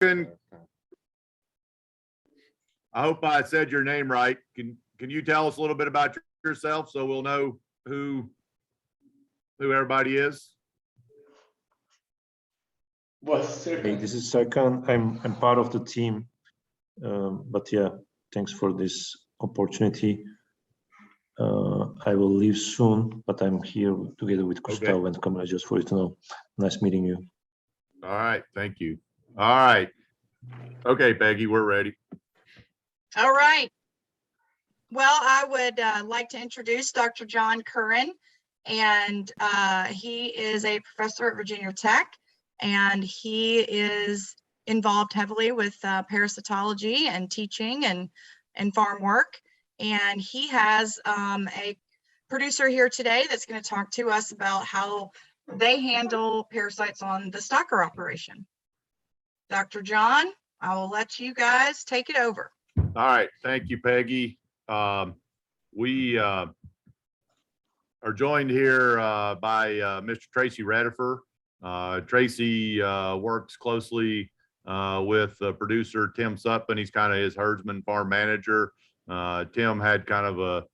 I hope I said your name right. Can you tell us a little bit about yourself so we'll know who everybody is? Hey, this is Serkan. I'm part of the team, but yeah, thanks for this opportunity. I will leave soon, but I'm here together with Gustavo and Kamala, just for you to know. Nice meeting you. All right, thank you. All right. Okay, Peggy, we're ready. All right. Well, I would like to introduce Dr. John Curran, and he is a professor at Virginia Tech, and he is involved heavily with parasitology and teaching and farm work. And he has a producer here today that's going to talk to us about how they handle parasites on the stocker operation. Dr. John, I will let you guys take it over. All right, thank you, Peggy. We are joined here by Mr. Tracy Redifer. Tracy works closely with producer Tim Sutphin. He's kind of his herdsman farm manager. Tim had kind of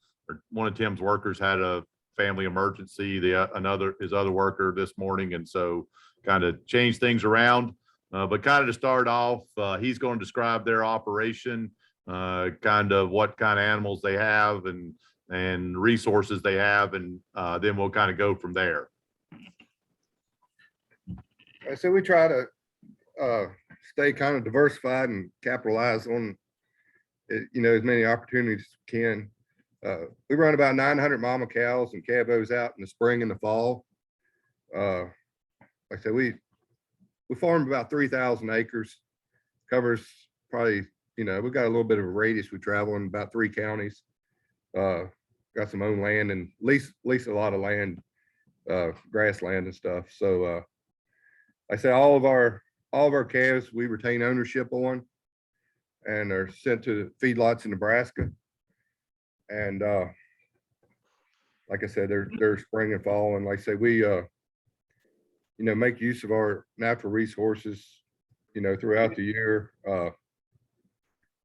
one of Tim's workers had a family emergency. His other worker this morning, and so kind of changed things around. But kind of to start off, he's going to describe their operation, kind of what kind of animals they have and resources they have, and then we'll kind of go from there. So we try to stay kind of diversified and capitalize on as many opportunities as we can. We run about 900 mama cows and calvos out in the spring and the fall. Like I said, we farm about 3,000 acres, covers probably, we've got a little bit of a radius. We travel in about 3 counties. Got some own land and lease a lot of land, grassland and stuff. So I say all of our calves we retain ownership on and are sent to feedlots in Nebraska. And like I said, they're spring and fall, and like I say, we make use of our natural resources, throughout the year.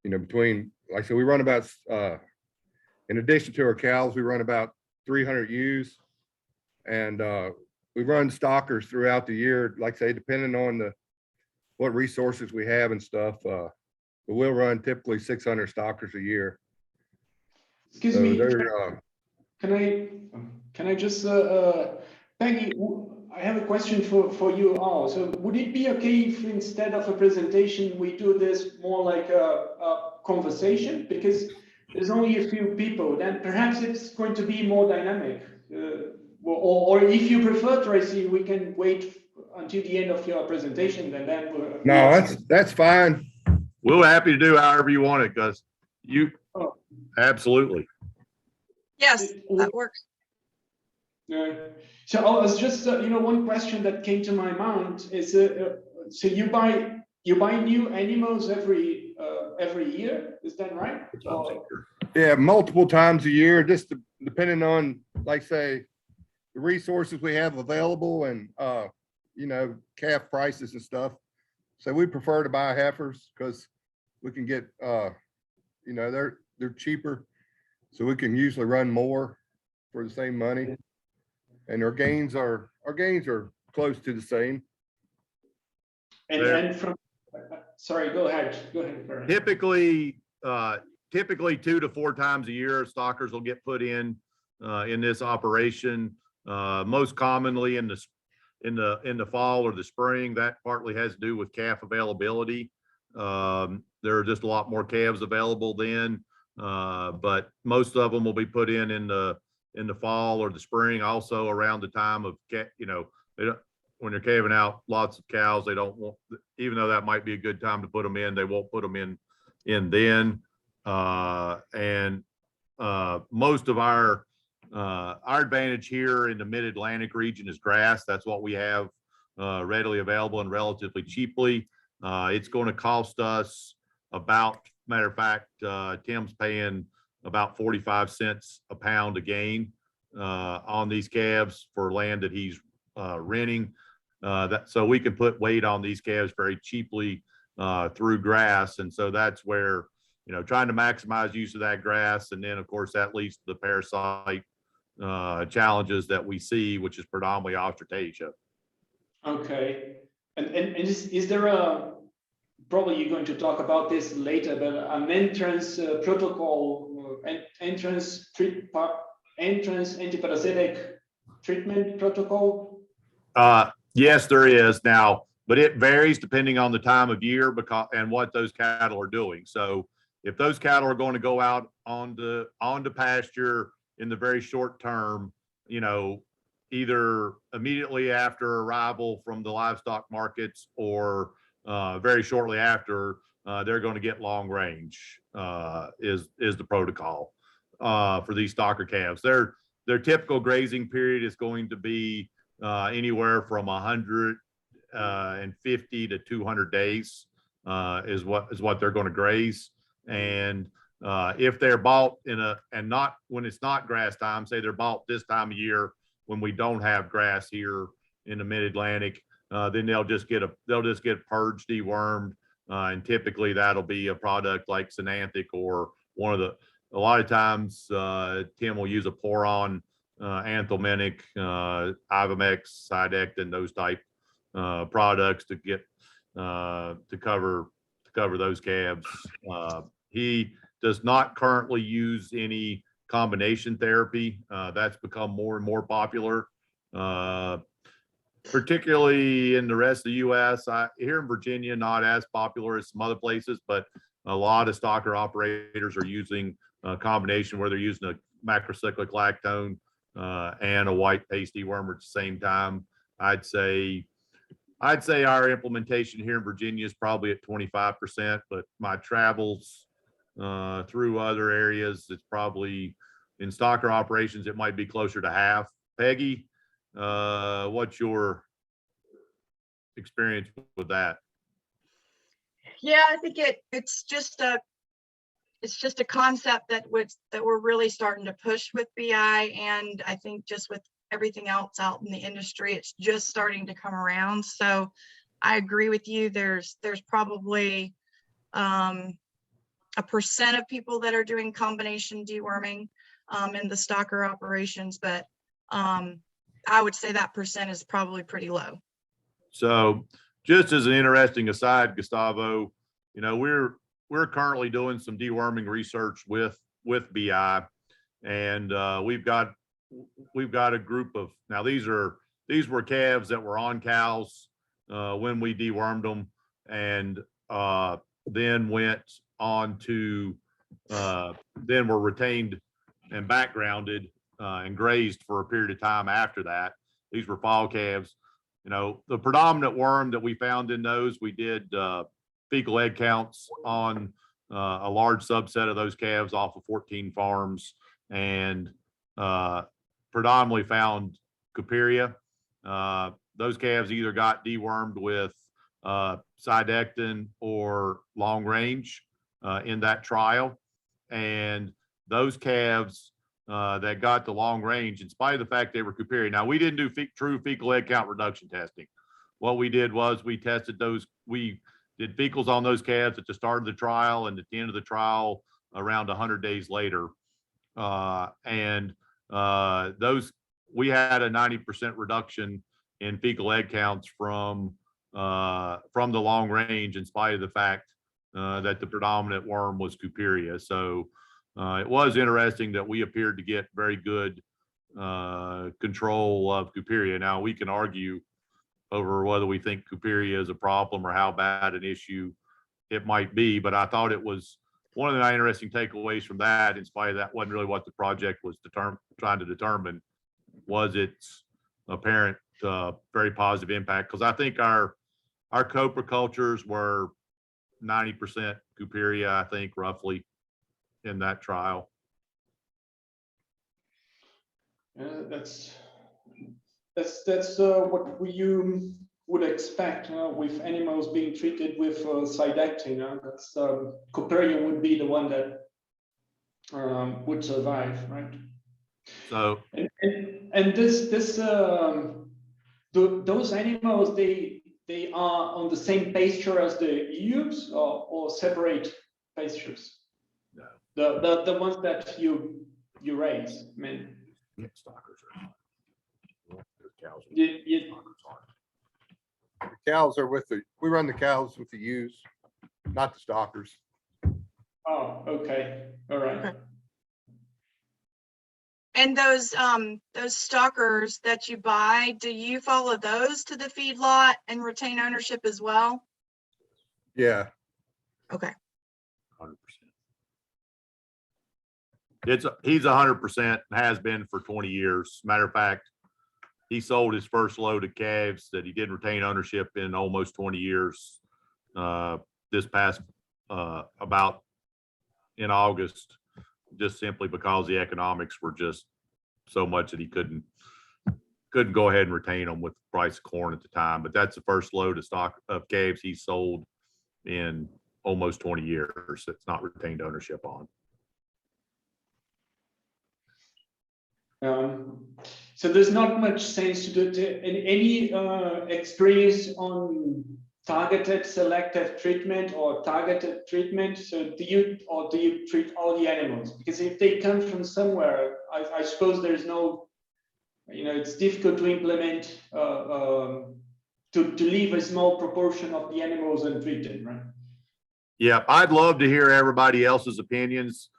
Between, like I said, we run about in addition to our cows, we run about 300 ewes, and we run stockers throughout the year. Like I say, depending on what resources we have and stuff, but we'll run typically 600 stockers a year. Excuse So me, can I just, Peggy, I have a question for you all. So would it be okay if instead of a presentation, we do this more like a conversation? Because there's only a few people, then perhaps it's going to be more dynamic. Or if you prefer, Tracy, we can wait until the end of your presentation and then no, that's fine. We're happy to do however you want it, Gus. Absolutely. Yes, that works. So I was just, one question that came to my mind is, so you buy new animals every year, is that right? Yeah, multiple times a year, just depending on, like say, the resources we have available and calf prices and stuff. So we prefer to buy heifers because we can get they're cheaper, so we can usually run more for the same money, and our gains are close to the same. And from sorry, go ahead. Typically 2 to 4 times a year, stockers will get put in this operation. Most commonly in the fall or the spring. That partly has to do with calf availability. There are just a lot more calves available then, but most of them will be put in the fall or the spring. Also around the time of when they're calving out lots of cows, they don't want, even though that might be a good time to put them in, they won't put them in then. Most of our advantage here in the mid-Atlantic region is grass. That's what we have readily available and relatively cheaply. It's going to cost us about, matter of fact, Tim's paying about 45 cents a pound a gain on these calves for land that he's renting. So we can put weight on these calves very cheaply through grass. And so that's where, trying to maximize use of that grass. And then of course that leads to the parasite challenges that we see, which is predominantly Australasia. Okay. And is there a, probably you're going to talk about this later, but an entrance protocol, entrance antiparasitic treatment protocol? Yes, there is now, but it varies depending on the time of year and what those cattle are doing. So if those cattle are going to go out onto pasture in the very short term, either immediately after arrival from the livestock markets or very shortly after, they're going to get long range is the protocol for these stocker calves. Their typical grazing period is going to be anywhere from 150 to 200 days is what they're going to graze. And if they're bought not when it's not grass time, say they're bought this time of year when we don't have grass here in the mid-Atlantic, then they'll just get purged, dewormed, and typically that'll be a product like Synanthic or a lot of times Tim will use a Poron, Anthelmintic, Ivamex, Cydectin, those type products to get to cover those calves. He does not currently use any combination therapy. That's become more and more popular, particularly in the rest of the U.S. Here in Virginia, not as popular as some other places, but a lot of stocker operators are using a combination where they're using a macrocyclic lactone and a white paste dewormer at the same time. I'd say our implementation here in Virginia is probably at 25%, but my travels through other areas, it's probably in stocker operations, it might be closer to half. Peggy, what's your experience with that? Yeah, I think it's just a concept that we're really starting to push with BI, and I think just with everything else out in the industry, it's just starting to come around. So I agree with you. There's probably a percent of people that are doing combination deworming in the stocker operations, but I would say that percent is probably pretty low. So just as an interesting aside, Gustavo, we're currently doing some deworming research with BI, and we've got a group of, now these were calves that were on cows when we dewormed them, and then went on to then were retained and backgrounded and grazed for a period of time after that. These were fall calves. The predominant worm that we found in those, we did fecal egg counts on a large subset of those calves off of 14 farms, and predominantly found Cuperia. Those calves either got dewormed with Cydectin or long range in that trial. And those calves that got the long range, in spite of the fact they were Cuperia. Now, we didn't do true fecal egg count reduction testing. What we did was we tested those, we did fecals on those calves at the start of the trial and at the end of the trial around 100 days later. Those, we had a 90% reduction in fecal egg counts from the long range, in spite of the fact that the predominant worm was Cuperia. So it was interesting that we appeared to get very good control of Cuperia. Now, we can argue over whether we think Cuperia is a problem or how bad an issue it might be, but I thought it was one of the interesting takeaways from that, in spite of that wasn't really what the project was trying to determine, was its apparent very positive impact. Because I think our copra cultures were 90% Cuperia, I think, roughly, in that trial. That's what you would expect with animals being treated with Cydectin. That's Cuperia would be the one that would survive, right? So and those animals, they they are on the same pasture as the ewes or separate pastures? No. The ones that you raise, I mean, Stockers are not. Those cows are- stockers aren't. The cows are with we run the cows with the ewes, not the stockers. oh, okay, all right. Okay. And those stockers that you buy, do you follow those to the feedlot and retain ownership as well? Yeah, Okay. 100%. He's 100% has been for 20 years. Matter of fact, he sold his first load of calves that he didn't retain ownership in almost 20 years. This past about in August, just simply because the economics were just so much that he couldn't go ahead and retain them with the price of corn at the time. But that's the first load of calves he sold in almost 20 years. That's not retained ownership on. So there's not much sense to do any experience on targeted selective treatment or targeted treatment. So do you treat all the animals? Because if they come from somewhere, I suppose there's no, it's difficult to implement to leave a small proportion of the animals untreated, right? Yeah, I'd love to hear everybody else's opinions,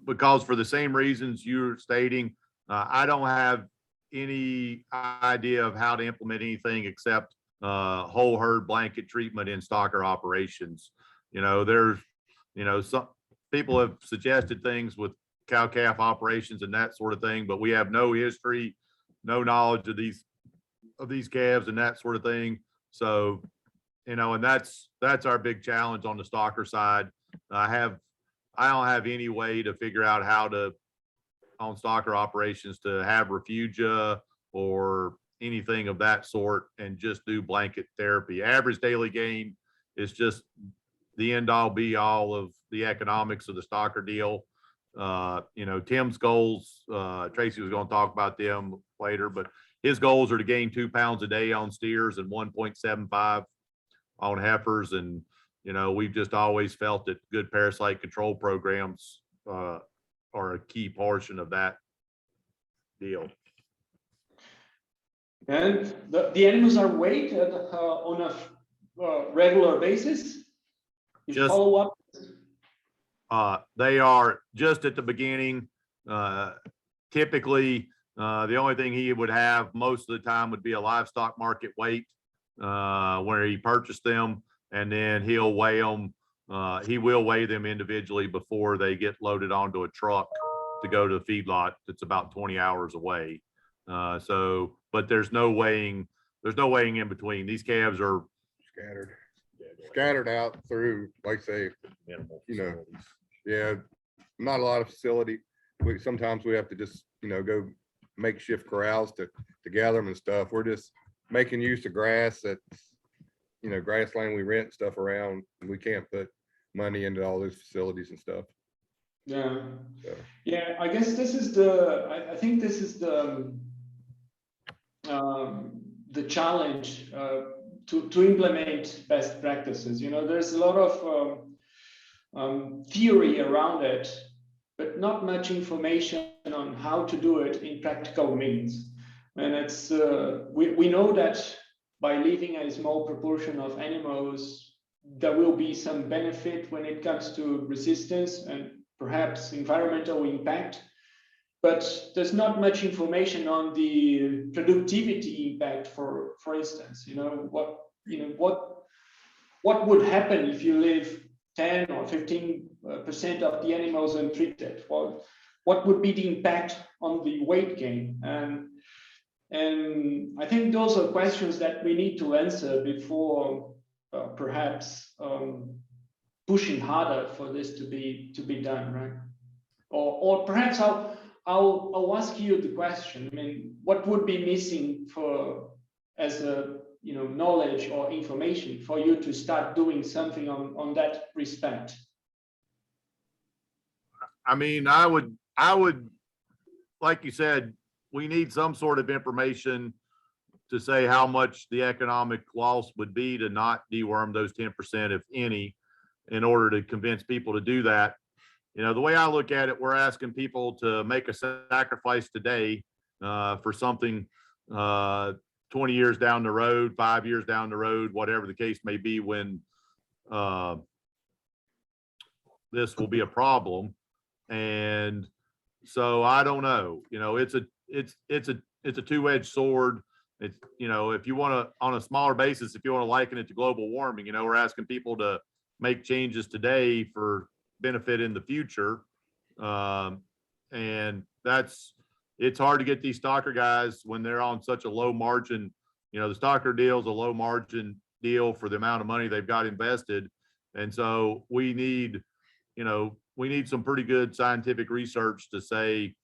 because for the same reasons you're stating, I don't have any idea of how to implement anything except whole herd blanket treatment in stocker operations. There's, some people have suggested things with cow calf operations and that sort of thing, but we have no history, no knowledge of these calves and that sort of thing. So, and that's our big challenge on the stocker side. I don't have any way to figure out how to, on stocker operations, to have refugia or anything of that sort and just do blanket therapy. Average daily gain is just the end all be all of the economics of the stocker deal. Tim's goals, Tracy was going to talk about them later, but his goals are to gain 2 pounds a day on steers and 1.75 on heifers. And, we've just always felt that good parasite control programs are a key portion of that deal. And the animals are weighed on a regular basis? You Just- follow up? They are just at the beginning. Typically, the only thing he would have most of the time would be a livestock market weight where he purchased them, and then he'll weigh them. He will weigh them individually before they get loaded onto a truck to go to the feedlot. That's about 20 hours away. But there's no weighing in between. These calves are scattered out through, like say, minimal facilities. Yeah, not a lot of facility. Sometimes we have to just, go makeshift corrals to gather them and stuff. We're just making use of grass that's, grassland we rent stuff around. And we can't put money into all those facilities and stuff. Yeah. So. Yeah, I guess this is I think this is the challenge to implement best practices. There's a lot of theory around it, but not much information on how to do it in practical means. And it's we know that by leaving a small proportion of animals, there will be some benefit when it comes to resistance and perhaps environmental impact, but there's not much information on the productivity impact. For instance, what would happen if you leave 10 or 15% of the animals untreated? What would be the impact on the weight gain? And I think those are questions that we need to answer before perhaps pushing harder for this to be done, right? Or perhaps I'll ask you the question. I mean, what would be missing as a knowledge or information for you to start doing something on that respect? I mean, I would, like you said, we need some sort of information to say how much the economic loss would be to not deworm those 10%, if any, in order to convince people to do that. You know, the way I look at it, we're asking people to make a sacrifice today for something 20 years down the road, 5 years down the road, whatever the case may be, when this will be a problem. And so I don't know, you know, it's a two-edged sword. It's, you know, if you want to, on a smaller basis, if you want to liken it to global warming, you know, we're asking people to make changes today for benefit in the future. And it's hard to get these stocker guys when they're on such a low margin. You know, the stocker deal is a low margin deal for the amount of money they've got invested. And so we need, you know, we need some pretty good scientific research to say,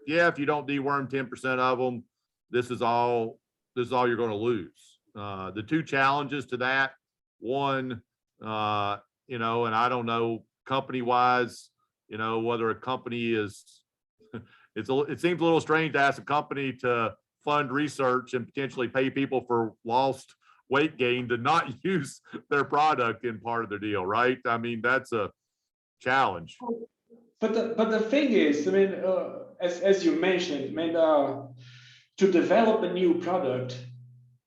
yeah, if you don't deworm 10% of them, this is all you're going to lose. The two challenges to that, one, you know, and I don't know company wise, you know, whether a company is, it seems a little strange to ask a company to fund research and potentially pay people for lost weight gain to not use their product in part of their deal, right? I mean, that's a challenge. But the thing is, I mean, as you mentioned, I mean, to develop a new product,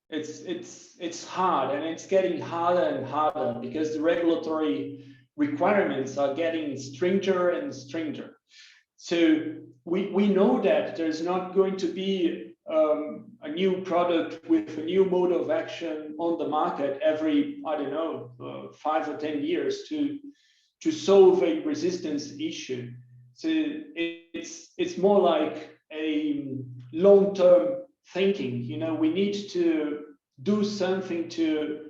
it's hard, and it's getting harder and harder because the regulatory requirements are getting stricter and stricter. So we know that there's not going to be a new product with a new mode of action on the market every, I don't know, 5 or 10 years to solve a resistance issue. So it's more like a long-term thinking. You know, we need to do something to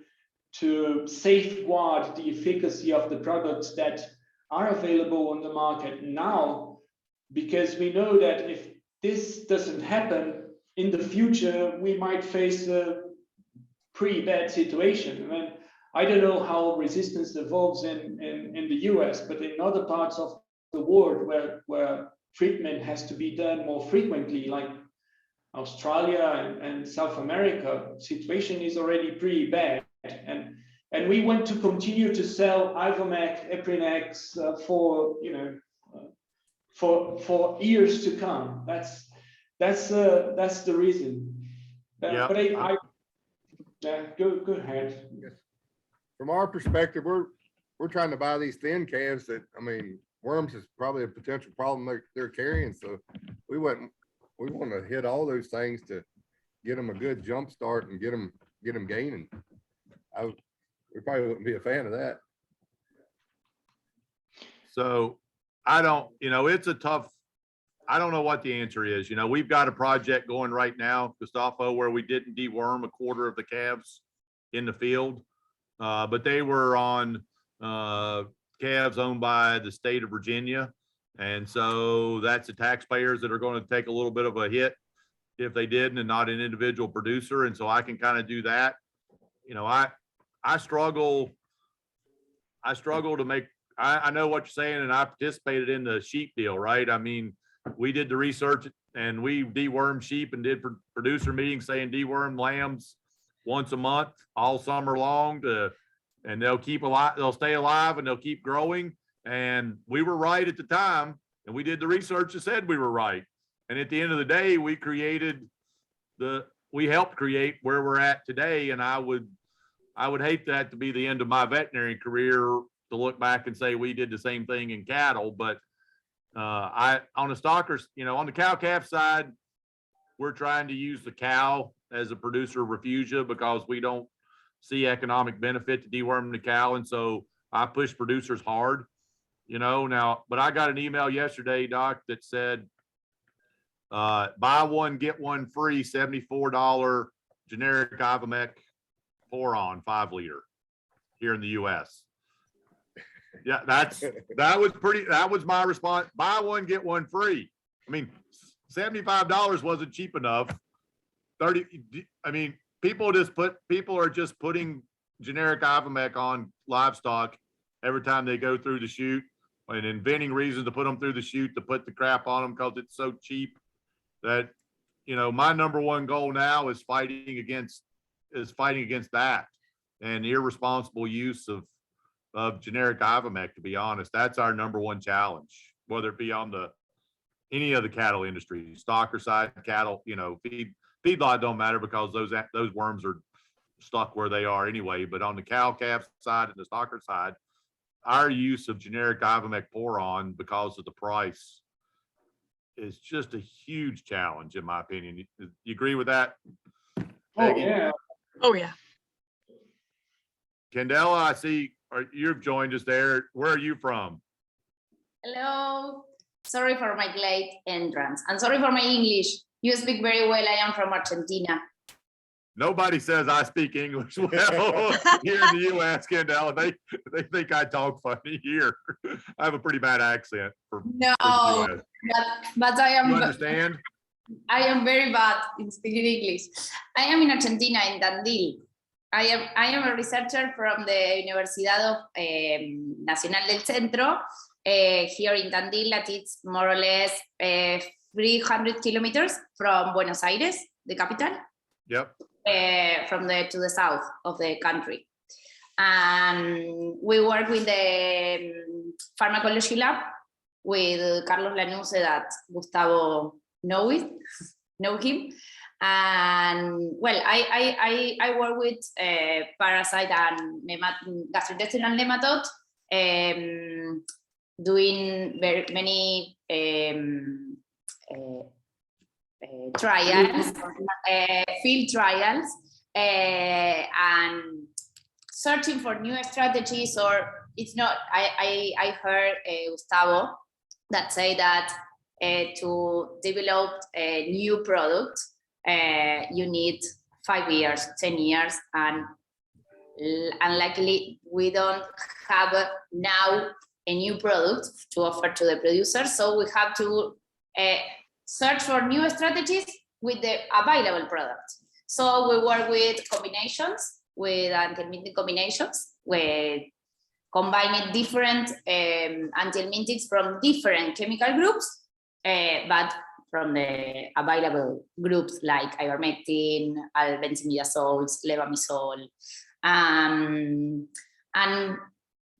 safeguard the efficacy of the products that are available on the market now, because we know that if this doesn't happen in the future, we might face a pretty bad situation. I mean, I don't know how resistance evolves in the US, but in other parts of the world where treatment has to be done more frequently, like Australia and South America, situation is already pretty bad. And we want to continue to sell Ivomec, Eprinex for, you know, for years to come. That's the reason. Yeah. But yeah, go ahead. Yes. From our perspective, we're trying to buy these thin calves that, I mean, worms is probably a potential problem they're carrying. So we want to hit all those things to get them a good jump start and get them gaining. We probably wouldn't be a fan of that. So I don't, you know, it's a tough, I don't know what the answer is. You know, we've got a project going right now, Gustavo, where we didn't deworm a quarter of the calves in the field, but they were on calves owned by the state of Virginia. And so that's the taxpayers that are going to take a little bit of a hit if they didn't, and not an individual producer. And so I can kind of do that. You know, I struggle to make, I know what you're saying, and I participated in the sheep deal, right? I mean, we did the research and we dewormed sheep and did producer meetings saying deworm lambs once a month all summer long and they'll keep alive, they'll stay alive and they'll keep growing. And we were right at the time, and we did the research that said we were right. And at the end of the day, we helped create where we're at today. And I would hate that to be the end of my veterinary career, to look back and say we did the same thing in cattle. But on the stockers, you know, on the cow calf side, we're trying to use the cow as a producer of refugia because we don't see economic benefit to deworming the cow. And so I push producers hard, you know, now, but I got an email yesterday, Doc, that said, buy one, get one free, $74 generic Ivomec Poron 5 liter here in the US. Yeah, that was my response. Buy one, get one free. I mean, $75 wasn't cheap enough. I mean, people are just putting generic Ivomec on livestock every time they go through the chute and inventing reasons to put them through the chute to put the crap on them because it's so cheap that, you know, my number one goal now is fighting against that and irresponsible use of generic Ivomec, to be honest. That's our number one challenge, whether it be on any of the cattle industry, stocker side cattle, you know, feedlot don't matter because those worms are stuck where they are anyway. But on the cow calf side and the stocker side, our use of generic Ivomec Poron because of the price is just a huge challenge, in my opinion. You agree with that? Oh, Peggy? yeah. Oh, yeah. Candela, I see you've joined us there. Where are you from? Hello. Sorry for my late entrance. And sorry for my English. You speak very well. I am from Argentina. Nobody says I speak English well here in the U.S., Candela. They think I talk funny here. I have a pretty bad accent for No, the US. but I You am. understand? I am very bad in speaking English. I am in Argentina, in Tandil. I am a researcher from the Universidad Nacional del Centro here in Tandil. That is more or less 300 kilometers from Buenos Aires, the capital. Yep. To the south of the country. And we work with the pharmacology lab with Carlos Lanuse that Gustavo know him. And well, I work with parasite and gastrointestinal nematode, doing very many trials, field trials, and searching for new strategies. Or it's not, I heard Gustavo that say that to develop a new product, you need 5 years, 10 years, and unlikely we don't have now a new product to offer to the producers. So we have to search for new strategies with the available product. So we work with combinations, with anti-helminthic combinations, with combining different anti-helminthics from different chemical groups, but from the available groups like ivermectin, albendazimidazoles, levamisole, and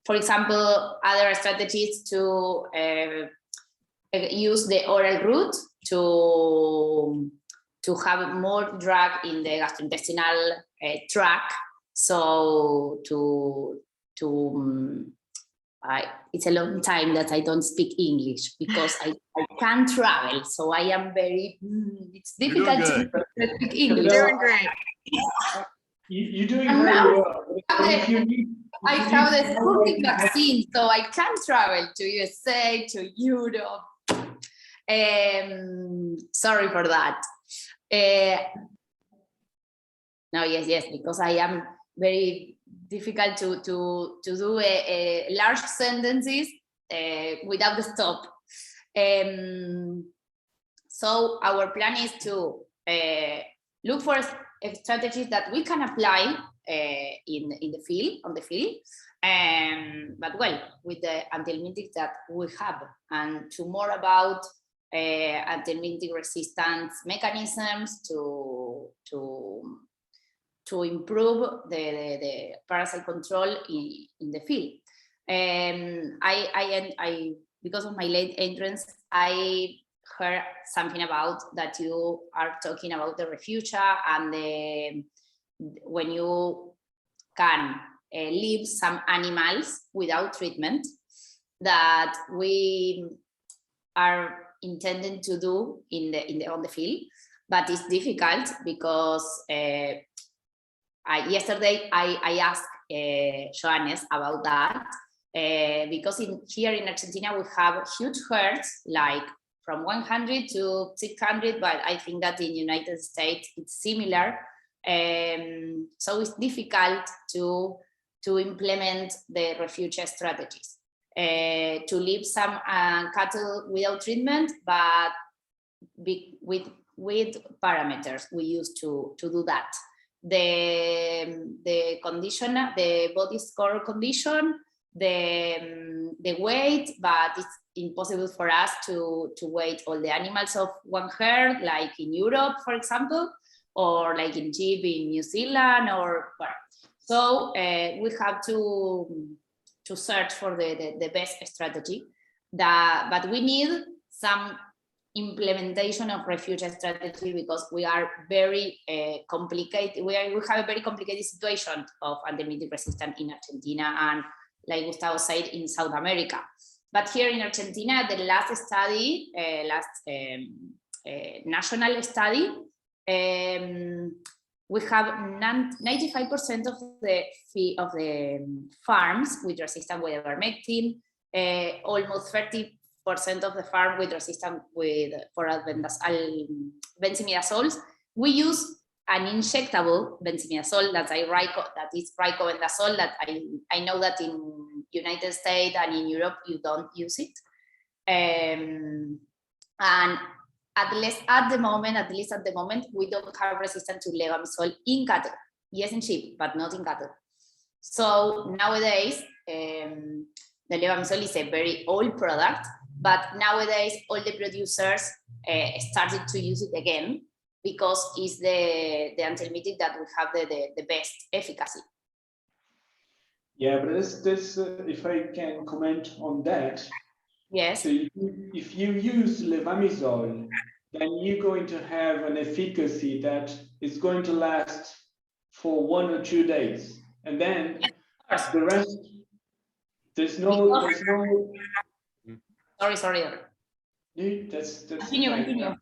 for example, other strategies to use the oral route to have more drug in the gastrointestinal tract. So it's a long time that I don't speak English because I can't travel. So I am very, it's difficult to speak English. Doing great. You're doing And very now well. If you need, I have the Sputnik vaccine, so I can travel to USA, to Europe. Sorry for that. No, yes, because I am very difficult to do a large sentences without the stop. So our plan is to look for strategies that we can apply in the field, on the field, but well, with the anti-helminthic that we have, and to more about anti-helminthic resistance mechanisms to improve the parasite control in the field. I because of my late entrance, I heard something about that you are talking about the refugia and when you can leave some animals without treatment, that we are intending to do on the field, but it's difficult because yesterday I asked Johannes about that because here in Argentina we have huge herds, like from 100 to 600, but I think that in the United States it's similar. So it's difficult to implement the refugia strategies. To leave some cattle without treatment, but with parameters we use to do that. The condition, the body score condition the weight, but it's impossible for us to weight all the animals of one herd, like in Europe, for example, or like in sheep in New Zealand, or well. So we have to search for the best strategy. But we need some implementation of refuge strategy, because we are very complicated. We have a very complicated situation of intermittent resistance in Argentina, and like Gustavo said, in South America. But here in Argentina, the last study, national study, we have 95% of the farms with resistant with ivermectin, almost 30% of the farm with resistant for benzimidazoles. We use an injectable benzimidazole that is ricobendazole, that I know that in United States and in Europe you don't use it. And at least at the moment, we don't have resistance to levamisole in cattle. Yes, in sheep, but not in cattle. So nowadays, the levamisole is a very old product, but nowadays all the producers started to use it again, because it's the anthelmintic that we have the best efficacy. Yeah, but this if I can comment on that. Yes. So if you use levamisole, then you're going to have an efficacy that is going to last for 1 or 2 days, and then the rest, there's no. Sorry. That's Continue.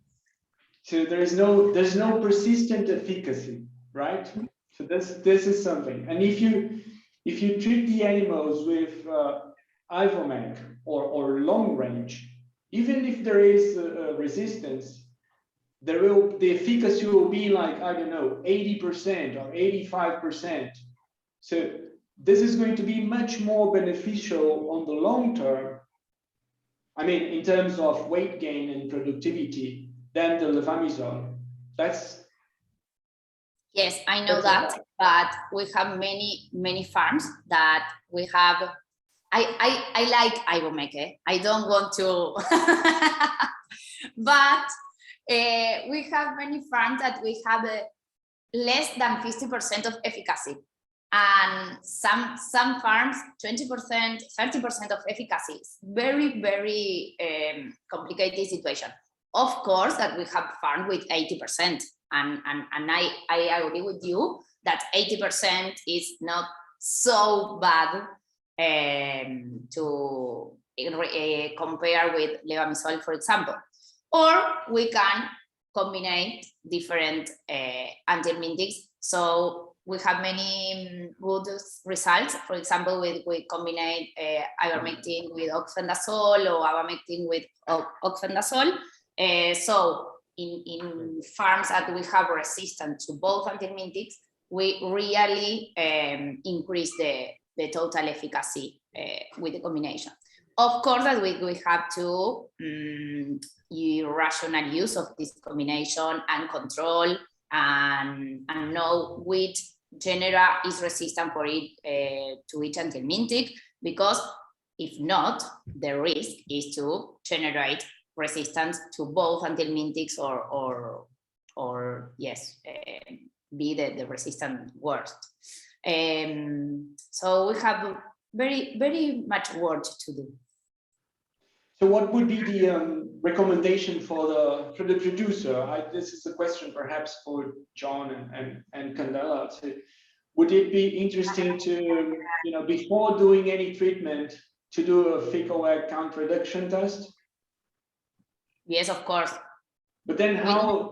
So there's no persistent efficacy, right? So this is something. And if you treat the animals with Ivomec or long range, even if there is resistance, the efficacy will be like, I don't know, 80% or 85%. So this is going to be much more beneficial on the long term. I mean, in terms of weight gain and productivity, than the levamisole. Yes, I know that, but we have many farms that we have. I like Ivomec. I don't want to, but we have many farms that we have less than 50% of efficacy, and some farms 20%, 30% of efficacy. Very complicated situation. Of course, that we have farmed with 80%, and I agree with you that 80% is not so bad to compare with levamisole, for example. Or we can combine different anthelmintics. So we have many good results. For example, we combine ivermectin with oxfendazole, or abamectin with oxfendazole. So in farms that we have resistance to both anthelmintics, we really increase the total efficacy with the combination. Of course, that we have to rational use of this combination and control, and know which genera is resistant for it to each anthelmintic, because if not, the risk is to generate resistance to both anthelmintics, or yes, be the resistant worst. So we have very much work to do. So what would be the recommendation for the producer? This is a question perhaps for John and Candela. So would it be interesting to, before doing any treatment, to do a fecal egg count reduction test? Yes, of course. But then how,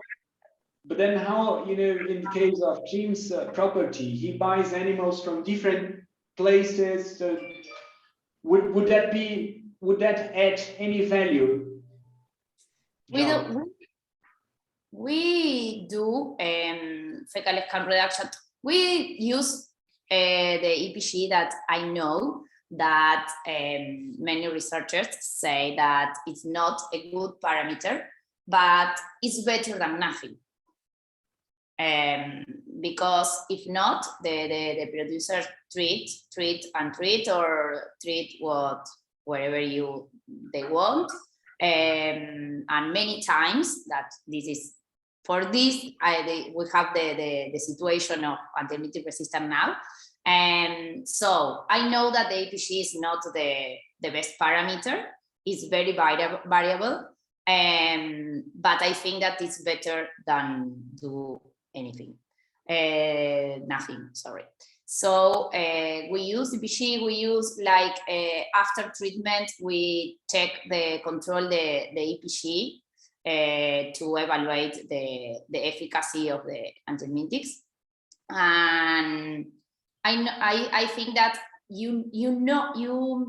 in the case of Jim's property, he buys animals from different places. So would that add any value? We do fecal egg count reduction. We use the EPG that I know that many researchers say that it's not a good parameter, but it's better than nothing. because if not, the producers treat or treat wherever they want. And many times that this is, for this, we have the situation of antibiotic resistance now. And so I know that the APG is not the best parameter. It's very variable. But I think that it's better than do anything. Nothing, sorry. So we use EPG, we use like after treatment, we control the EPG to evaluate the efficacy of the antibiotics. And I think that you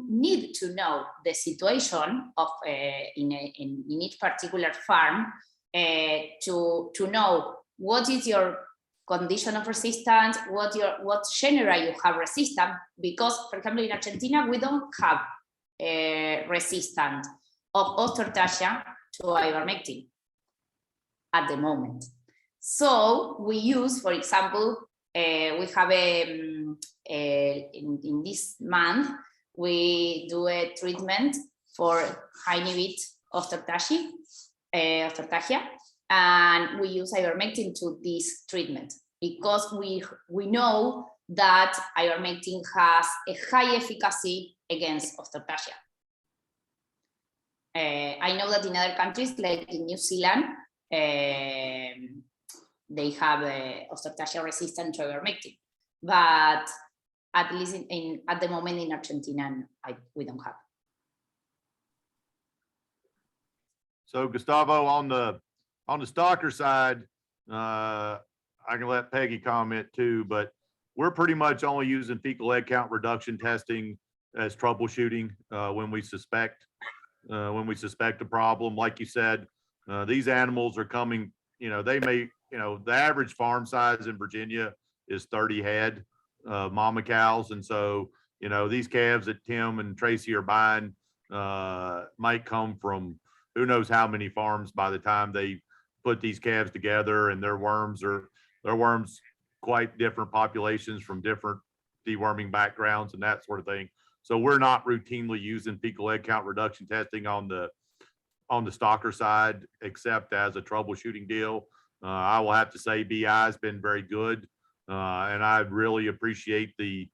need to know the situation of in each particular farm to know what is your condition of resistance, what genera you have resistance, because for example in Argentina we don't have resistance of Ostertachia to ivermectin at the moment. So we use, for example, we have in this month we do a treatment for high-nivite Ostertachia, and we use ivermectin to this treatment because we know that ivermectin has a high efficacy against Ostertachia. I know that in other countries, like in New Zealand, they have Ostertachia resistant to ivermectin, but at least at the moment in Argentina, we don't have. So Gustavo, on the stocker side, I can let Peggy comment too, but we're pretty much only using fecal egg count reduction testing as troubleshooting when we suspect a problem. Like you said, these animals are coming, they may, the average farm size in Virginia is 30 head mama cows. And so, these calves that Tim and Tracy are buying might come from who knows how many farms by the time they put these calves together, and their worms quite different populations from different deworming backgrounds and that sort of thing. So we're not routinely using fecal egg count reduction testing on the stocker side, except as a troubleshooting deal. I will have to say BI has been very good. And I really appreciate the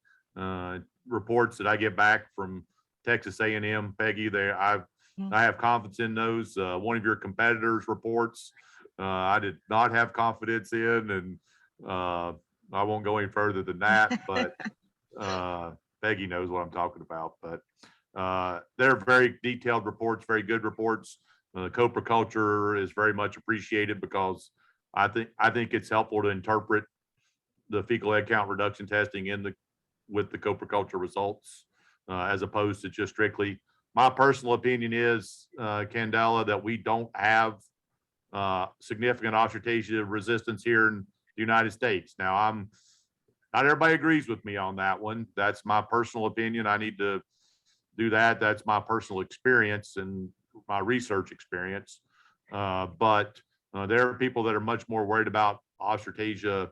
reports that I get back from Texas A&M, Peggy. I have confidence in those. One of your competitors' reports, I did not have confidence in, and I won't go any further than that, but Peggy knows what I'm talking about. But they're very detailed reports, very good reports. Copriculture is very much appreciated because I think it's helpful to interpret the fecal egg count reduction testing with the copriculture results as opposed to just strictly. My personal opinion is, Candela, that we don't have significant Ostertachia resistance here in the United States. Now, not everybody agrees with me on that one. That's my personal opinion. I need to do that. That's my personal experience and my research experience. But there are people that are much more worried about Ostertachia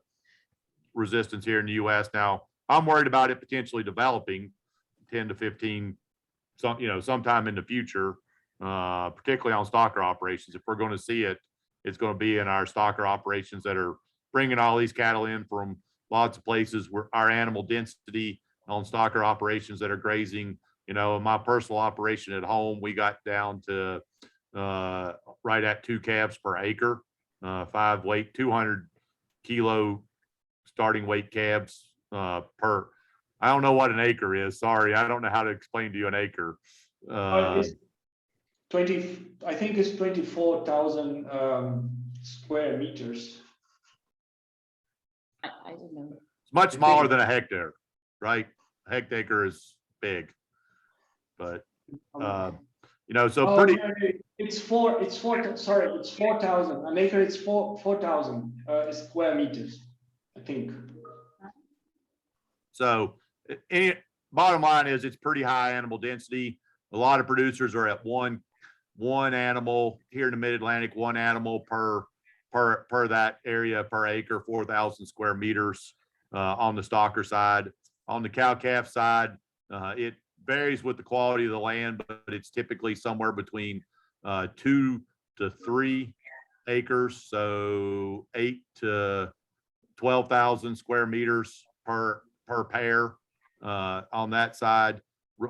resistance here in the U.S. Now, I'm worried about it potentially developing 10 to 15, sometime in the future, particularly on stocker operations. If we're going to see it, it's going to be in our stocker operations that are bringing all these cattle in from lots of places where our animal density on stocker operations that are grazing, in my personal operation at home, we got down to right at 2 calves per acre, 5 weight, 200 kilo starting weight calves per. I don't know what an acre is. Sorry, I don't know how to explain to you an acre. It's 20. I think it's 24,000 square meters. I don't know. It's much smaller than a hectare, right? A hectare is big, but so pretty. It's 4,000 an acre. It's 4,000 square meters, I think. So bottom line is it's pretty high animal density. A lot of producers are at one animal here in the mid-Atlantic, one animal per per that area per acre, 4,000 square meters on the stocker side. On the cow calf side, it varies with the quality of the land, but it's typically somewhere between 2 to 3 acres, so 8 to 12,000 square meters per pair on that side.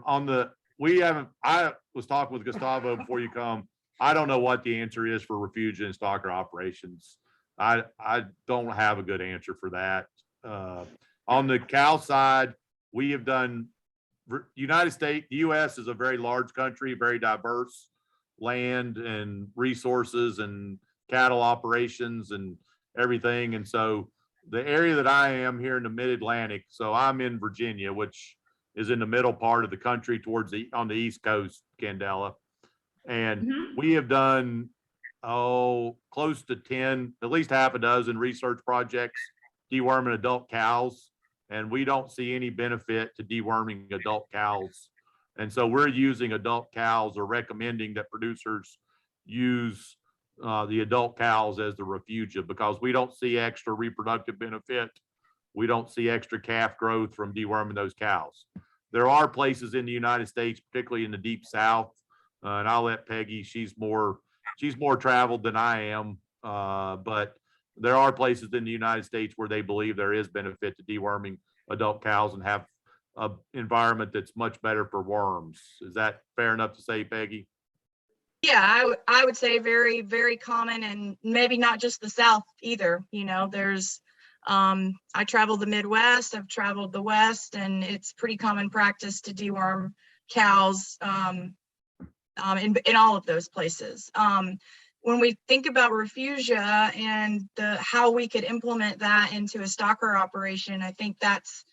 On the I was talking with Gustavo before you come. I don't know what the answer is for refugia and stocker operations. I don't have a good answer for that. On the cow side, we have done United States, the US is a very large country, very diverse land and resources and cattle operations and everything. And so the area that I am here in the mid-Atlantic, so I'm in Virginia, which is in the middle part of the country towards on the East Coast, Candela. And we have done, close to 10, at least half a dozen research projects deworming adult cows. And we don't see any benefit to deworming adult cows. And so we're using adult cows, or recommending that producers use the adult cows as the refugia, because we don't see extra reproductive benefit. We don't see extra calf growth from deworming those cows. There are places in the United States, particularly in the deep South, and I'll let Peggy, she's more traveled than I am, but there are places in the United States where they believe there is benefit to deworming adult cows and have an environment that's much better for worms. Is that fair enough to say, Peggy? Yeah, I would say very, very common, and maybe not just the South either. You know, there's, I traveled the Midwest, I've traveled the West, and it's pretty common practice to deworm cows in all of those places. When we think about refugia and how we could implement that into a stocker operation, I think that's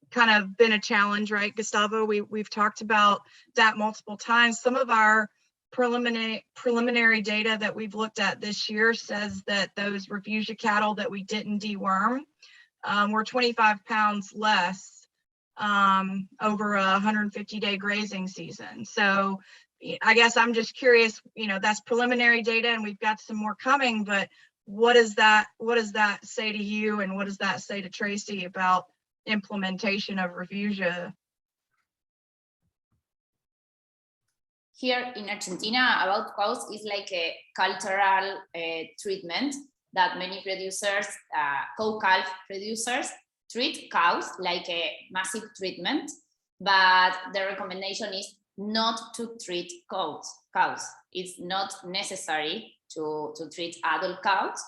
kind of been a challenge, right, Gustavo? We've talked about that multiple times. Some of our preliminary data that we've looked at this year says that those refugia cattle that we didn't deworm were 25 pounds less over a 150-day grazing season. So I guess I'm just curious, you know, that's preliminary data and we've got some more coming, but what does that say to you, and what does that say to Tracy about implementation of refugia? Here in Argentina, about cows is like a cultural treatment that many producers, cow-calf producers, treat cows like a massive treatment, but the recommendation is not to treat cows. It's not necessary to treat adult cows,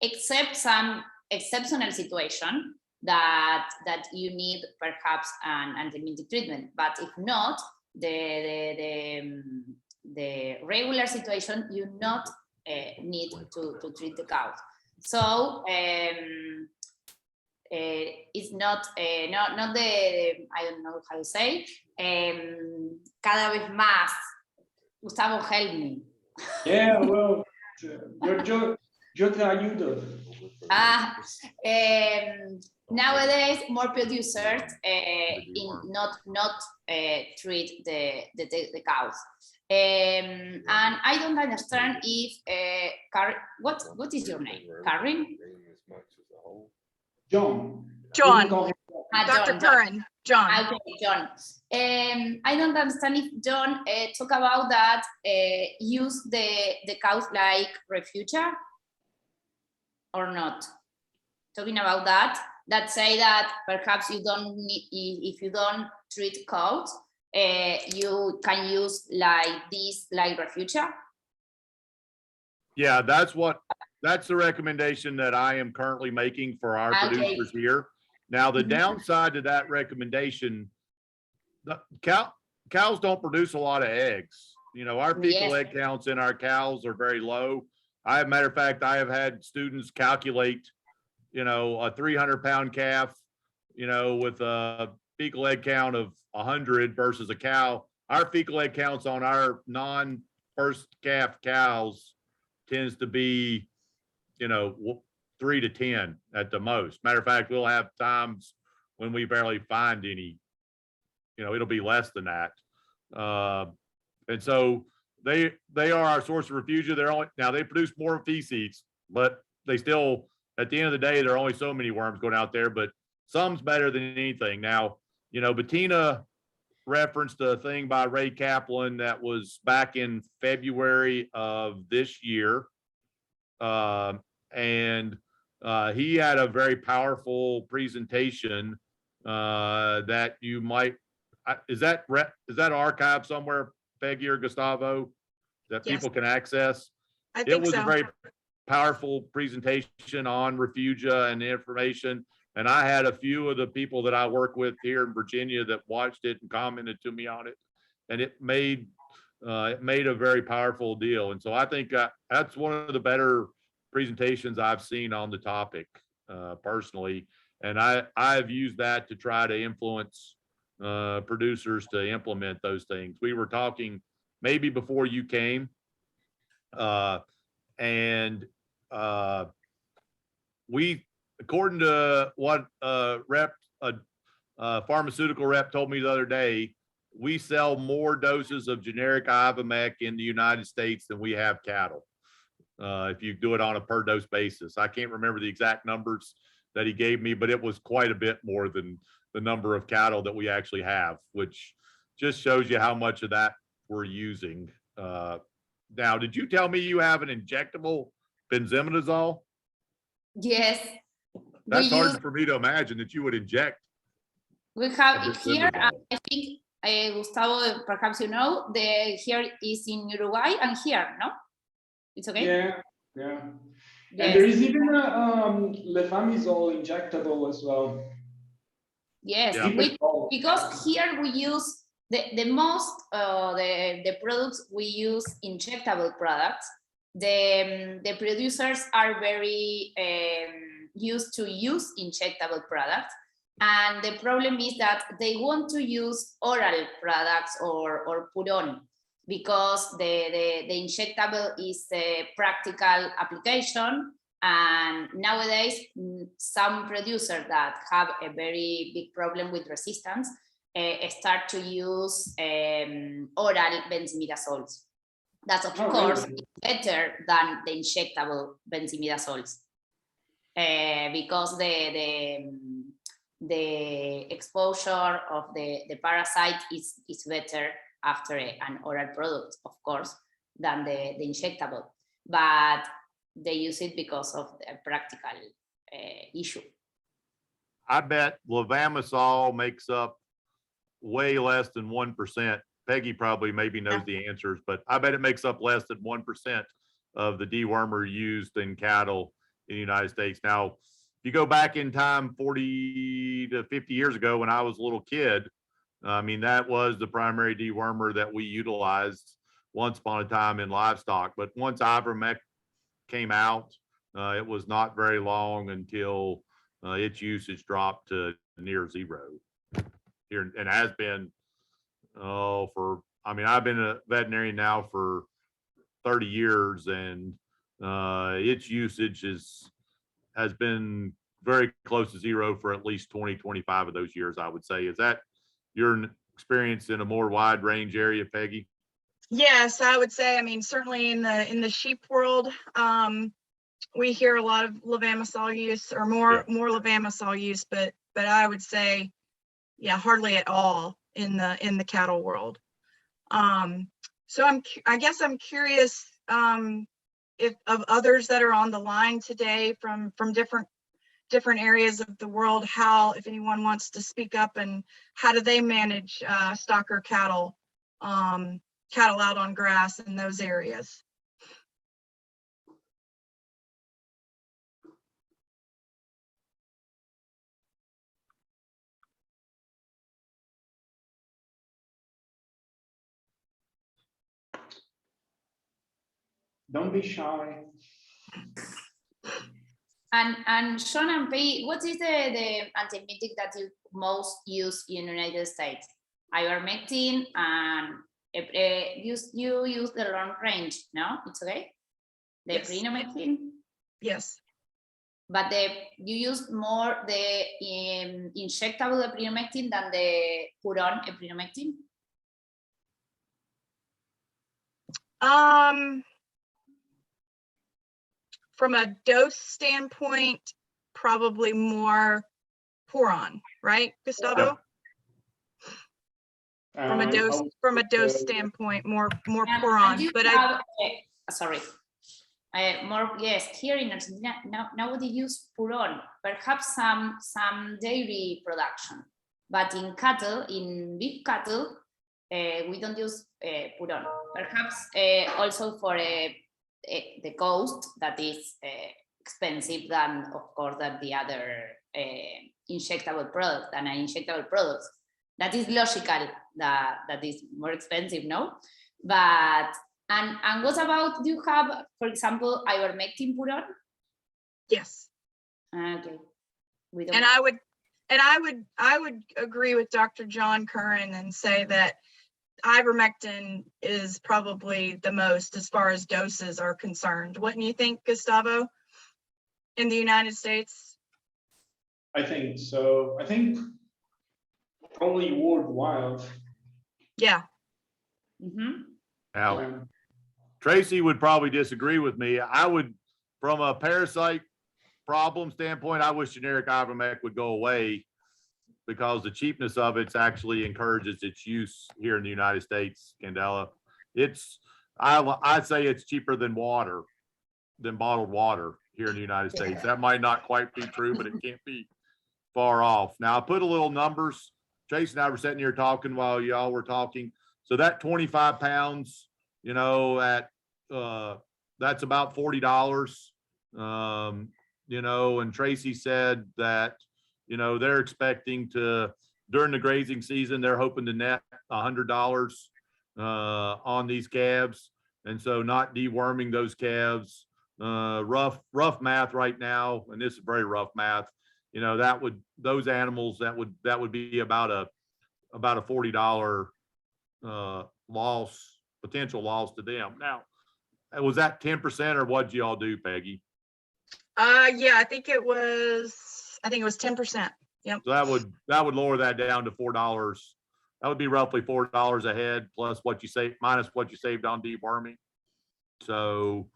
except some exceptional situation that you need perhaps an antibiotic treatment. But if not, the regular situation, you not need to treat the cows. So it's not the I don't know how to say. Cada vez más. Gustavo, help me. Yeah, well, yo te ayudo. Nowadays, more producers not treat the cows. And I don't understand if what is your name? Karen? John. Dr. Curran. John. Okay, John. I don't understand if John talk about that, use the cows like refugia or not. Talking about that say that perhaps you don't need, if you don't treat cows, you can use like this, like refugia. Yeah, that's the recommendation that I am currently making for our producers here. Now, the downside to that recommendation, the cows don't produce a lot of eggs. You know, our fecal egg counts in our cows are very low. Matter of fact, I have had students calculate, you know, a 300-pound calf, you know, with a fecal egg count of 100 versus a cow. Our fecal egg counts on our non-first calf cows tends to be, you know, 3 to 10 at the most. Matter of fact, we'll have times when we barely find any, you know, it'll be less than that. And so they are our source of refugia. Now they produce more feces, but they still, at the end of the day, there are only so many worms going out there, but some's better than anything. Now, you know, Bettina referenced a thing by Ray Kaplan that was back in February of this year. And he had a very powerful presentation that you might, is that archived somewhere, Peggy or Gustavo, that Yes. people can access? I It think was a so. very powerful presentation on refugia and information. And I had a few of the people that I work with here in Virginia that watched it and commented to me on it. And it made a very powerful deal. And so I think that's one of the better presentations I've seen on the topic personally. And I've used that to try to influence producers to implement those things. We were talking maybe before you came, and we, according to what a pharmaceutical rep told me the other day, we sell more doses of generic Ivomec in the United States than we have cattle. If you do it on a per dose basis, I can't remember the exact numbers that he gave me, but it was quite a bit more than the number of cattle that we actually have, which just shows you how much of that we're using. Now, did you tell me you have an injectable benzimidazole? Yes. That's we hard use, for me to imagine that you would inject. we have a it here. benzimidazole. I think Gustavo, perhaps you know, here is in Uruguay and here, no? It's okay? Yeah, yeah. Yes. And there is even a levamisole injectable as well. Yes, Yeah. because here we use the most the products we use injectable products. The producers are very used to use injectable products, and the problem is that they want to use oral products or puron, because the injectable is a practical application. And nowadays, some producers that have a very big problem with resistance start to use oral benzimidazoles. That's of course really? better than the injectable benzimidazoles because the exposure of the parasite is better after an oral product, of course, than the injectable. But they use it because of the practical issue. I bet levamisole makes up way less than 1%. Peggy probably maybe knows the answers, but I bet it makes up less than 1% of the dewormer used in cattle in the United States. Now, if you go back in time 40 to 50 years ago when I was a little kid, I mean, that was the primary dewormer that we utilized once upon a time in livestock. But once Ivomec came out, it was not very long until its usage dropped to near zero here, and has been I've been a veterinarian now for 30 years, and its usage has been very close to zero for at least 20-25 of those years, I would say. Is that your experience in a more wide range area, Peggy? Yes, I would say, I mean, certainly in the sheep world, we hear a lot of levamisole use, or more levamisole use, but I would say, yeah, hardly at all in the cattle world. So I guess I'm curious if of others that are on the line today from different areas of the world, how, if anyone wants to speak up, and how do they manage stocker cattle out on grass in those areas? Don't be shy. And Sean and Peggy, what is the antibiotic that you most use in the United States? Ivermectin, and you use the long range, no? It's okay? The Yes. Epinephrine? Yes. But you use more the injectable epinephrine than the puron epinephrine? from a dose standpoint, probably more Puron, right, Gustavo? From a dose standpoint, more And Puron, you but have, sorry. More, yes, here in Argentina, now they use Puron, perhaps some dairy production, but in cattle, in beef cattle, we don't use Puron. Perhaps also for the cost that is expensive than, of course, than the other injectable product, than an injectable product. That is logical that is more expensive, no? But and what about, do you have, for example, ivermectin Puron? yes. Okay. We don't And have. I would agree with Dr. John Curran and say that ivermectin is probably the most as far as doses are concerned. Wouldn't you think, Gustavo, in the United States? I think so. I think probably worldwide. Yeah. Mm-hmm. Now, Tracy would probably disagree with me. I would, from a parasite problem standpoint, I wish generic ivermectin would go away because the cheapness of it actually encourages its use here in the United States, Candela. I'd say it's cheaper than water, than bottled water here in the United States. That might not quite be true, but it can't be far off. Now, I put a little numbers. Tracy and I were sitting here talking while y'all were talking. So that 25 pounds, you know, that's about $40. You know, and Tracy said that, you know, they're expecting to, during the grazing season, they're hoping to net $100 on these calves. And so not deworming those calves, rough math right now, and this is very rough math, you know, those animals, that would be about a $40 loss, potential loss to them. Now, was that 10% or what'd y'all do, Peggy? Yeah, I think it was 10%. Yep. So that would lower that down to $4. That would be roughly $4 a head plus what you save, minus what you saved on deworming. So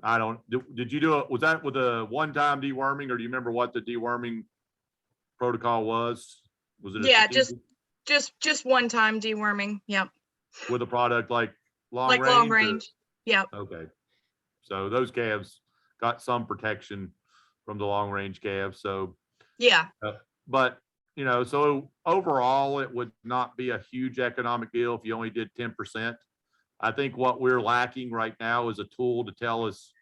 I don't, did you do it? Was that with a one-time deworming, or do you remember what the deworming protocol was? Was it? Yeah, just one-time deworming. Yep. With a product like long range? Long range. Yep. Okay. So those calves got some protection from the long range calves. So yeah. But you know, so overall, it would not be a huge economic deal if you only did 10%. I think what we're lacking right now is a tool to tell us,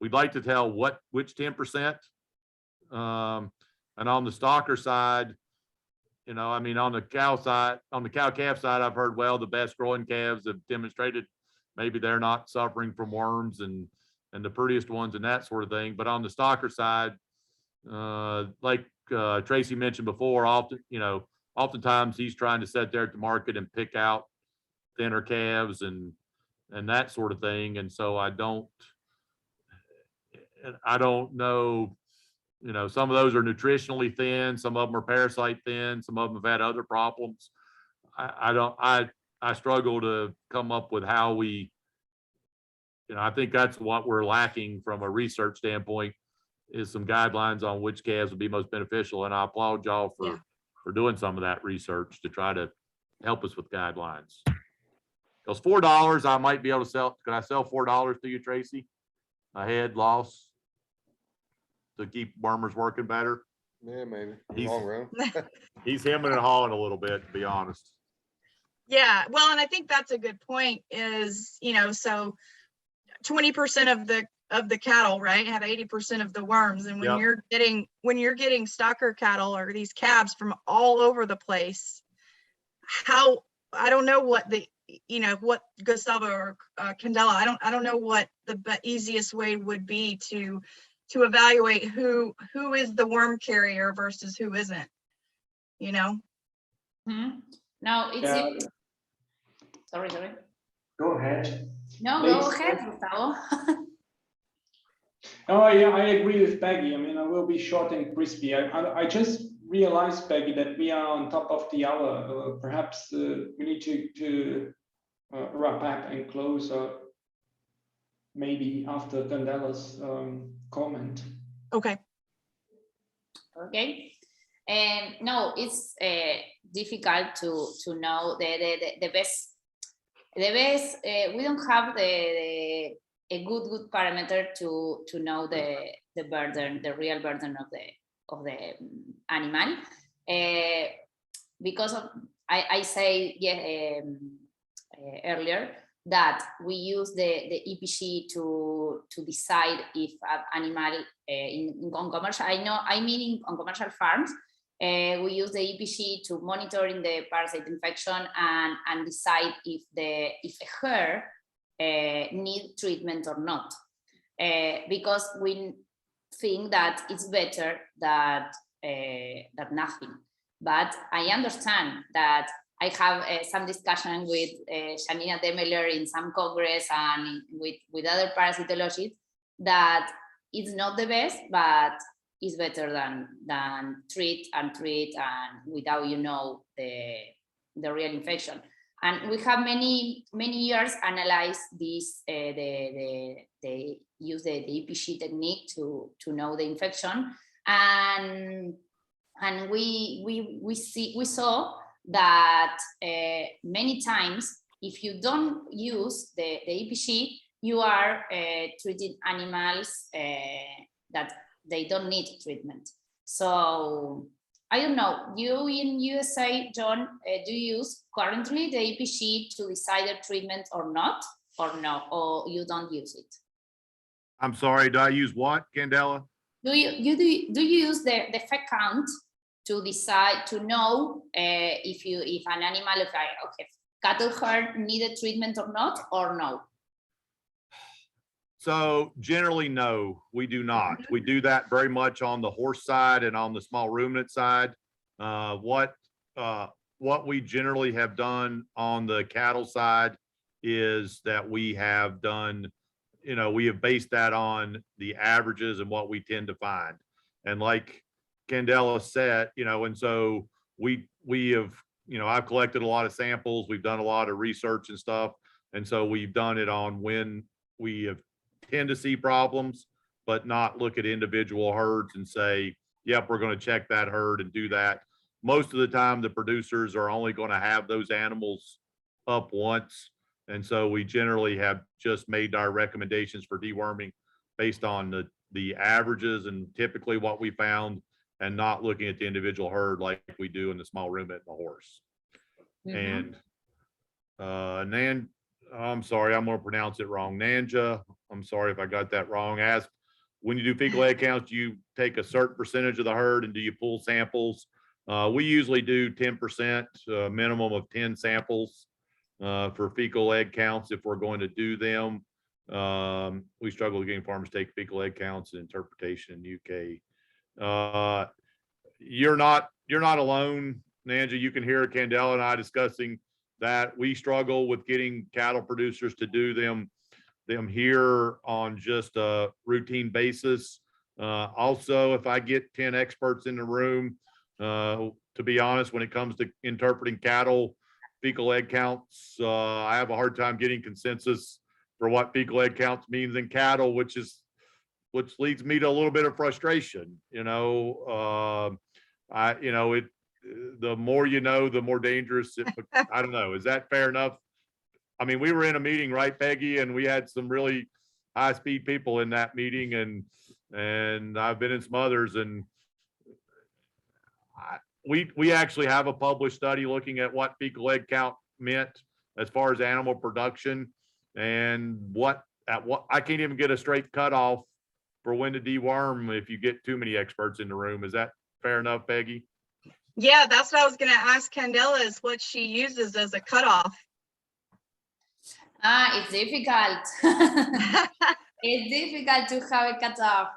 we'd like to tell which 10%. And on the stocker side, you know, I mean, on the cow side, on the cow calf side, I've heard, well, the best growing calves have demonstrated maybe they're not suffering from worms and the prettiest ones and that sort of thing. But on the stocker side, like Tracy mentioned before, oftentimes he's trying to sit there at the market and pick out thinner calves and that sort of thing. And so I don't know, you know, some of those are nutritionally thin, some of them are parasite thin, some of them have had other problems. I struggle to come up with how we, you know, I think that's what we're lacking from a research standpoint, is some guidelines on which calves would be most beneficial. And I applaud y'all for doing some of that research to try to help us with guidelines. Because $4, I might be able to sell. Could I sell $4 to you, Tracy? A head loss to keep wormers working better? Yeah, maybe. Long run. He's hemming and hawing a little bit, to be honest. Yeah, well, and I think that's a good point is, you know, so 20% of the cattle, right, have 80% of the worms. And when you're getting stocker cattle or these calves from all over the place, I don't know what what Gustavo or Candela, I don't know what the easiest way would be to evaluate who is the worm carrier versus who isn't, you know? Mm-hmm. No, it's sorry. Go ahead. No, go ahead, Gustavo. Oh yeah, I agree with Peggy. I mean, I will be short and crispy. I just realized, Peggy, that we are on top of the hour. Perhaps we need to wrap up and close maybe after Candela's comment. Okay. Okay. And no, it's difficult to know the best. We don't have a good parameter to know the burden, the real burden of the animal, because of I say earlier that we use the EPG to decide if an animal on commercial, on commercial farms, we use the EPG to monitor in the parasite infection and decide if a herd need treatment or not, because we think that it's better that nothing. But I understand that I have some discussion with Janina Demeler in some congress and with other parasitologists that it's not the best, but it's better than treat and without the real infection. And we have many years analyzed this. They use the EPG technique to know the infection, and we saw that many times if you don't use the EPG, you are treating animals that they don't need treatment. So I don't know, you in USA, John, do you use currently the EPG to decide the treatment or not, or no, or you don't use it? I'm sorry, do I use what, Candela? Do you use the fat count to decide, to know if an animal, okay, cattle herd needed treatment or not, or no? So generally, no, we do not. We do that very much on the horse side and on the small ruminant side. What we generally have done on the cattle side is that we have done, we have based that on the averages and what we tend to find. And like Candela said, and so we have, I've collected a lot of samples. We've done a lot of research and stuff. And so we've done it on when we have tend to see problems, but not look at individual herds and say, yep, we're going to check that herd and do that. Most of the time, the producers are only going to have those animals up once. And so we generally have just made our recommendations for deworming based on the averages and typically what we found, and not looking at the individual herd like we do in the small ruminant and the horse. Mm-hmm. And I'm sorry, I'm going to pronounce it wrong. Nanja, I'm sorry if I got that wrong. Asked, when you do fecal egg counts, do you take a certain percentage of the herd and do you pull samples? We usually do 10%, minimum of 10 samples for fecal egg counts if we're going to do them. We struggle with getting farmers to take fecal egg counts and interpretation in UK. You're not alone, Nanja. You can hear Candela and I discussing that we struggle with getting cattle producers to do them here on just a routine basis. Also, if I get 10 experts in the room, to be honest, when it comes to interpreting cattle fecal egg counts, I have a hard time getting consensus for what fecal egg counts means in cattle, which leads me to a little bit of frustration. The more you know, the more dangerous it, I don't know. Is that fair enough? I mean, we were in a meeting, right, Peggy? And we had some really high speed people in that meeting, and I've been in some others, and we actually have a published study looking at what fecal egg count meant as far as animal production, and I can't even get a straight cutoff for when to deworm if you get too many experts in the room. Is that fair enough, Peggy? Yeah, that's what I was going to ask Candela, is what she uses as a cutoff. It's difficult. It's difficult to have a cutoff.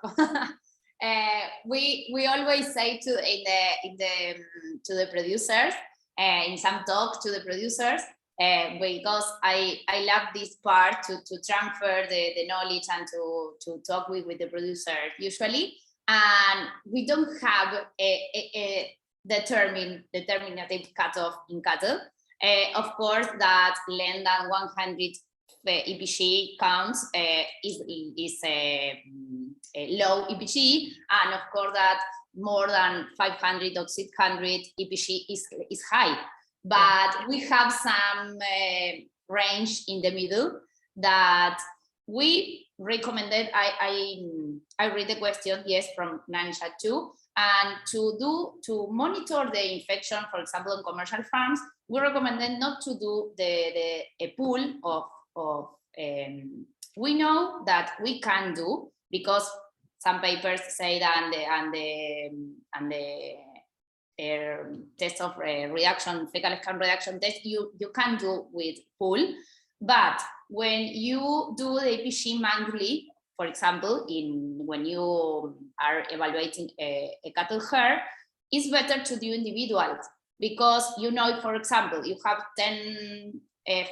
We always say to the producers, in some talk to the producers, because I love this part to transfer the knowledge and to talk with the producer usually, and we don't have a determinative cutoff in cattle. Of course, that less than 150 EPG counts is a low EPG, and of course that more than 500 or 600 EPG is high. But we have some range in the middle that we recommended. I read the question, yes, from Nanisha too. And to monitor the infection, for example, on commercial farms, we recommended not to do a pool of we know that we can do, because some papers say that and the test of reaction, fecal scan reaction test, you can do with pool. But when you do the EPG manually, for example, when you are evaluating a cattle herd, it's better to do individuals, because you know, for example, you have 10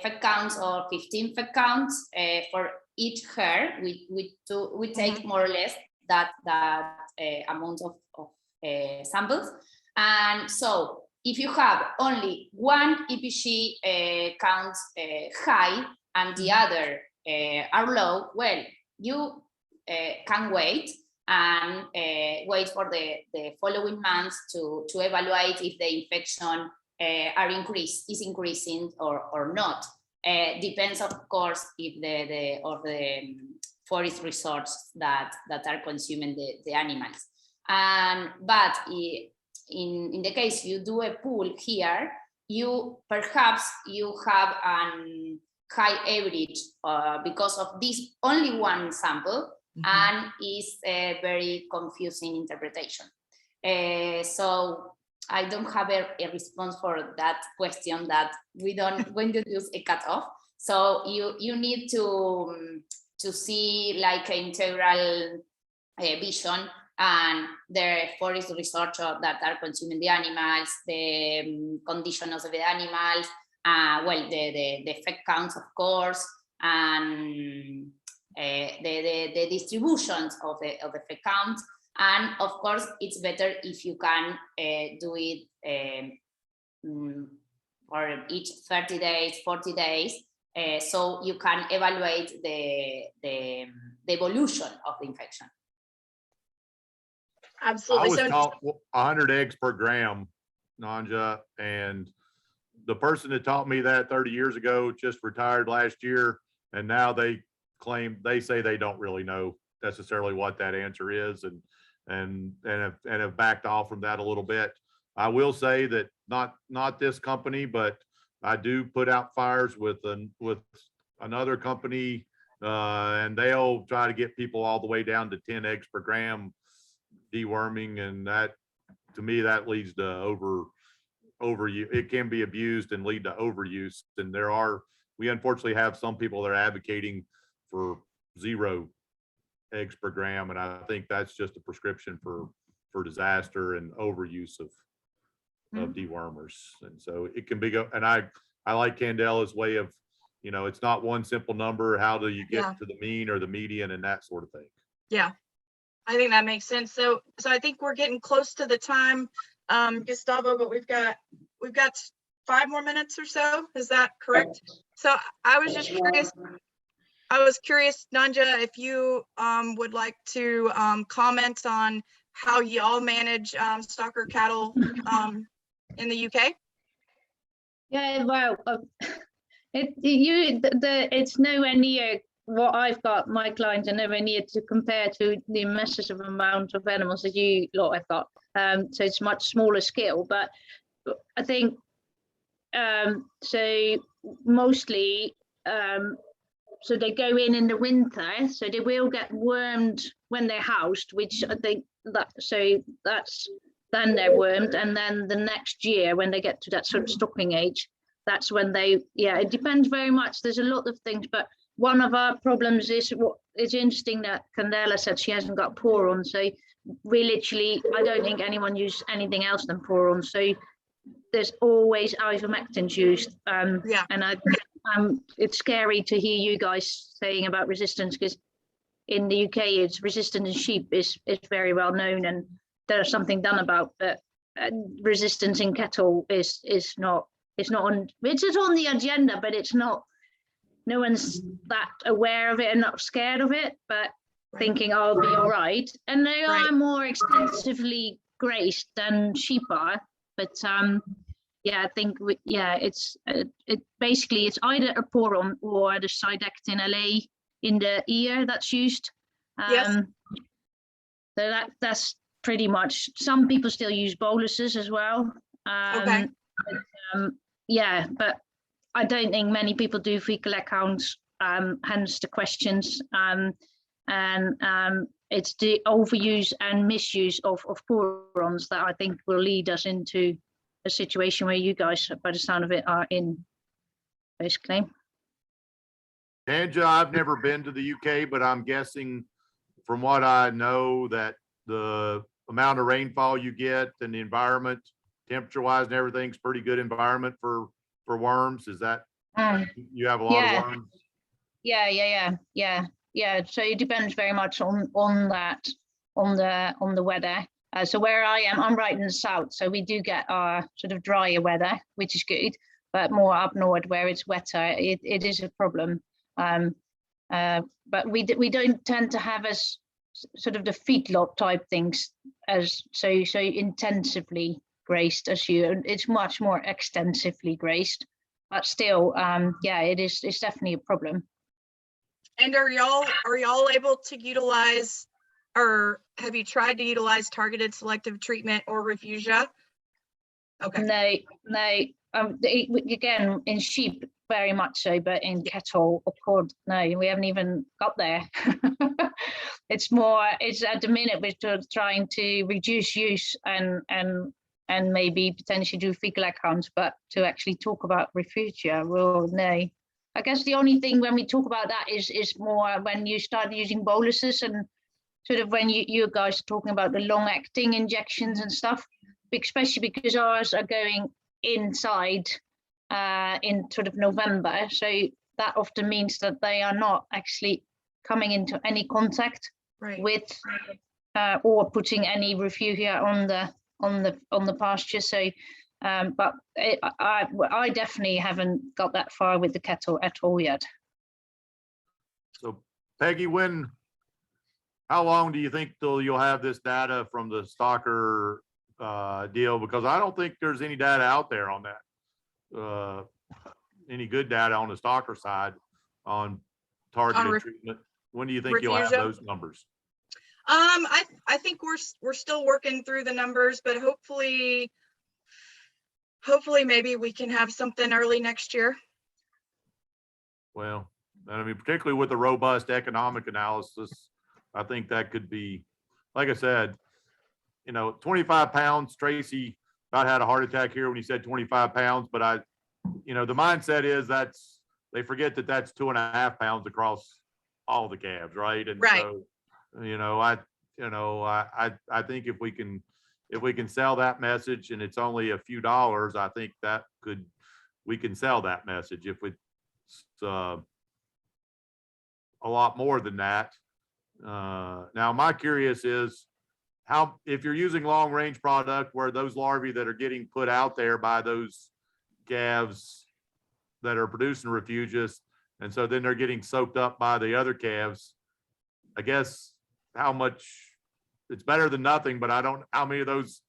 fed counts or 15 fed counts for each herd. We take more or less that amount of samples. And so if you have only one EPG count high and the other are low, well, you can wait and wait for the following months to evaluate if the infection is increasing or not. Depends, of course, if the forest resources that are consuming the animals. But in the case you do a pool here, perhaps you have a high average because of this only one sample, and is a very confusing interpretation. So I don't have a response for that question, that we don't going to use a cutoff. So you need to see like an integral vision, and the forest researchers that are consuming the animals, the conditions of the animals, well, the effect counts, of course, and the distributions of the effect counts. And of course, it's better if you can do it for each 30 days, 40 days, so you can evaluate the evolution of the infection. Absolutely. I was taught 100 eggs per gram, Nanja, and the person that taught me that 30 years ago just retired last year, and now they say they don't really know necessarily what that answer is, and have backed off from that a little bit. I will say that not this company, but I do put out fires with another company, and they'll try to get people all the way down to 10 eggs per gram deworming, and that, to me, that leads to overuse. It can be abused and lead to overuse, and we unfortunately have some people that are advocating for 0 eggs per gram, and I think that's just a prescription for disaster and overuse of dewormers. And so it can be and I like Candela's way of, it's not one simple number. How do you get to the mean or the median and that sort of thing? Yeah, I think that makes sense. So I think we're getting close to the time, Gustavo, but we've got 5 more minutes or so. Is that correct? So I was just curious. I was curious, Nanja, if you would like to comment on how y'all manage stocker cattle in the UK. Yeah, well, it's nowhere near what I've got. My clients are nowhere near to compare to the massive amount of animals that you lot have got. So it's much smaller scale, but I think so mostly. So they go in the winter, so they will get wormed when they're housed, which I think that's then they're wormed, and then the next year when they get to that sort of stocking age, that's when it depends very much. There's a lot of things, but one of our problems is it's interesting that Candela said she hasn't got poron. So we literally, I don't think anyone uses anything else than poron. So there's always ivermectins used, and it's scary to hear you guys saying about resistance, because in the UK, it's resistance in sheep is very well known, and there's something done about. But resistance in cattle is not on. It's on the agenda, but it's not no one's that aware of it and not scared of it, but Right. thinking, oh, I'll be all right. And they Right. are more extensively graced than sheep are. But yeah, I think, it's basically, it's either a poron or the Sidectin LA in the ear that's used. Yes. So that's pretty much, some people still use boluses as well. Okay. Yeah, but I don't think many people do fecal accounts, hence the questions. It's the overuse and misuse of porons that I think will lead us into a situation where you guys, by the sound of it, are in, basically. Tanja, I've never been to the UK, but I'm guessing from what I know that the amount of rainfall you get and the environment, temperature wise and everything's pretty good environment for worms. Is that, you have a lot of worms? Yeah. So it depends very much on that, on the weather. So where I am, I'm right in the south, so we do get our sort of drier weather, which is good, but more up north where it's wetter, it is a problem. But we don't tend to have as sort of the feedlot type things as so intensively graced as you. It's much more extensively graced, but still, it's definitely a problem. And are y'all able to utilize, or have you tried to utilize targeted selective treatment or refugia? Okay. No. Again, in sheep, very much so, but in cattle, of course, no, we haven't even got there. It's at the minute we're trying to reduce use and maybe potentially do fecal accounts, but to actually talk about refugia, well, no. I guess the only thing when we talk about that is more when you start using boluses and sort of when you guys are talking about the long-acting injections and stuff, especially because ours are going inside in sort of November. So that often means that they are not actually coming into any contact with or putting any refugia on the pasture. So but I definitely haven't got that far with the cattle at all yet. So Peggy, how long do you think till you'll have this data from the Stocker deal? Because I don't think there's any data out there on that. Any good data on the Stocker side on targeted treatment. When do you think you'll have those numbers? I think we're still working through the numbers, but hopefully maybe we can have something early next year. Well, I mean, particularly with the robust economic analysis, I think that could be, like I said, 25 pounds. Tracy about had a heart attack here when he said 25 pounds, but the mindset is they forget that that's 2.5 pounds across all the calves, right? And so, I think if we can sell that message and it's only a few dollars, I think we can sell that message. If it's a lot more than that. Now my curious is if you're using long range product where those larvae that are getting put out there by those calves that are producing refugias, and so then they're getting soaked up by the other calves, I guess how much it's better than nothing, but I don't, how many of those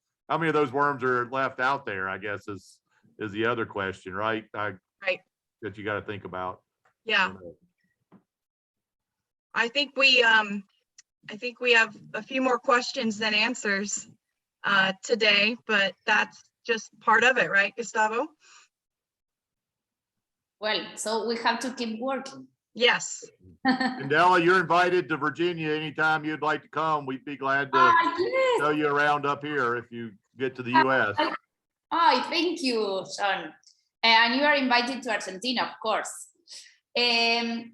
worms are left out there, I guess is the other question, right? Right. That you got to think about. Yeah. I think we have a few more questions than answers today, but that's just part of it, right, Gustavo? Well, so we have to keep working. Yes. Candela, you're invited to Virginia anytime you'd like to come. We'd be glad to show you around up here if you get to the US. Oh, thank you, Sean. And you are invited to Argentina, of course. I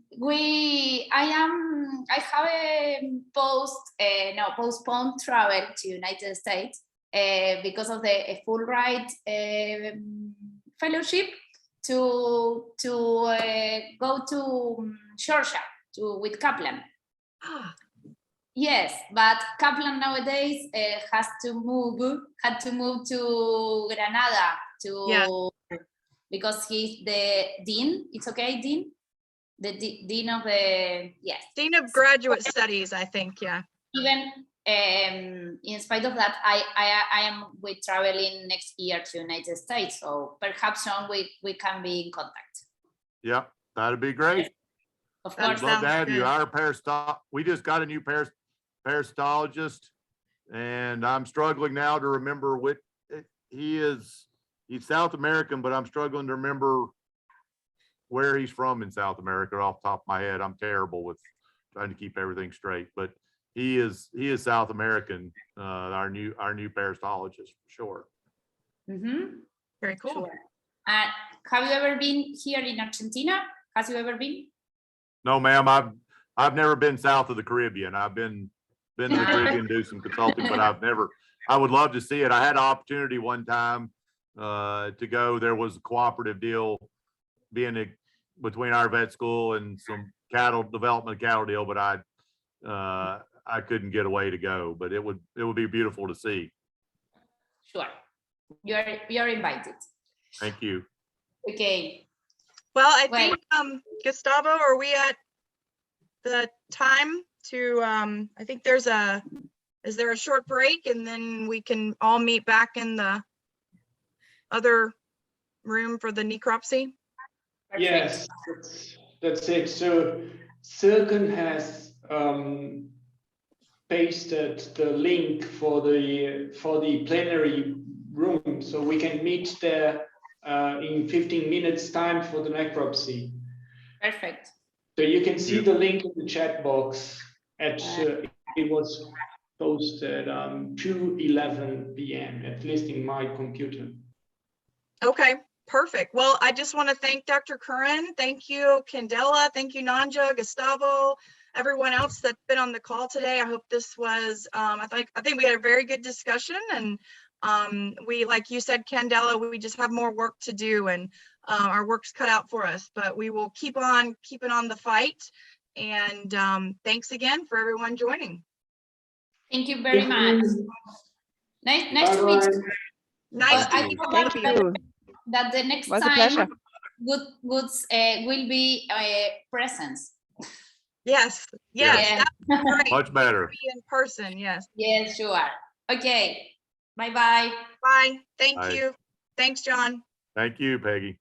have a postponed travel to United States because of the Fulbright fellowship to go to Georgia with Kaplan. Yes, but Kaplan nowadays had to move to Granada because he's the dean. It's okay, dean. the dean of the, yes. Dean of Graduate Studies, I think, yeah. Even in spite of that, I am with traveling next year to United States. So perhaps Sean, we can be in contact. Yeah, that'd be great. Of That course. We'd love to sounds have you. good. Our we just got a new parasitologist, and I'm struggling now to remember what he's South American, but I'm struggling to remember where he's from in South America off the top of my head. I'm terrible with trying to keep everything straight, but he is South American, our new parasitologist for sure. Mm-hmm. Very cool. Sure. Have you ever been here in Argentina? Has you ever been? No, ma'am, I've never been south of the Caribbean. I've been to the Caribbean, do some consulting, but I would love to see it. I had an opportunity one time to go. There was a cooperative deal between our vet school and some cattle deal, but I couldn't get away to go, but it would be beautiful to see. Sure. You're invited. Thank you. Okay. Well, I think, Gustavo, are we at the time to, I think is there a short break and then we can all meet back in the other room for the necropsy? Yes, that's it. So Silken has pasted the link for the plenary room, so we can meet there in 15 minutes time for the necropsy. Perfect. So you can see the link in the chat box at it was posted 2:11 p.m. at least in my computer. Okay, perfect. Well, I just want to thank Dr. Curran. Thank you, Candela. Thank you, Nanja, Gustavo, everyone else that's been on the call today. I hope this was, I think we had a very good discussion, and we, like you said, Candela, we just have more work to do, and our work's cut out for us, but we will keep on keeping on the fight. And thanks again for everyone joining. Thank you very much. Nice to meet you. Nice to I meet you. hope Thank you. that the next Was a time pleasure. goods will be presence. Yes, Yeah. yes, that's great. Much better. Be in person, yes. Yes, sure. Okay. Bye-bye. Bye. Thank Bye. you. Thanks, John. Thank you, Peggy.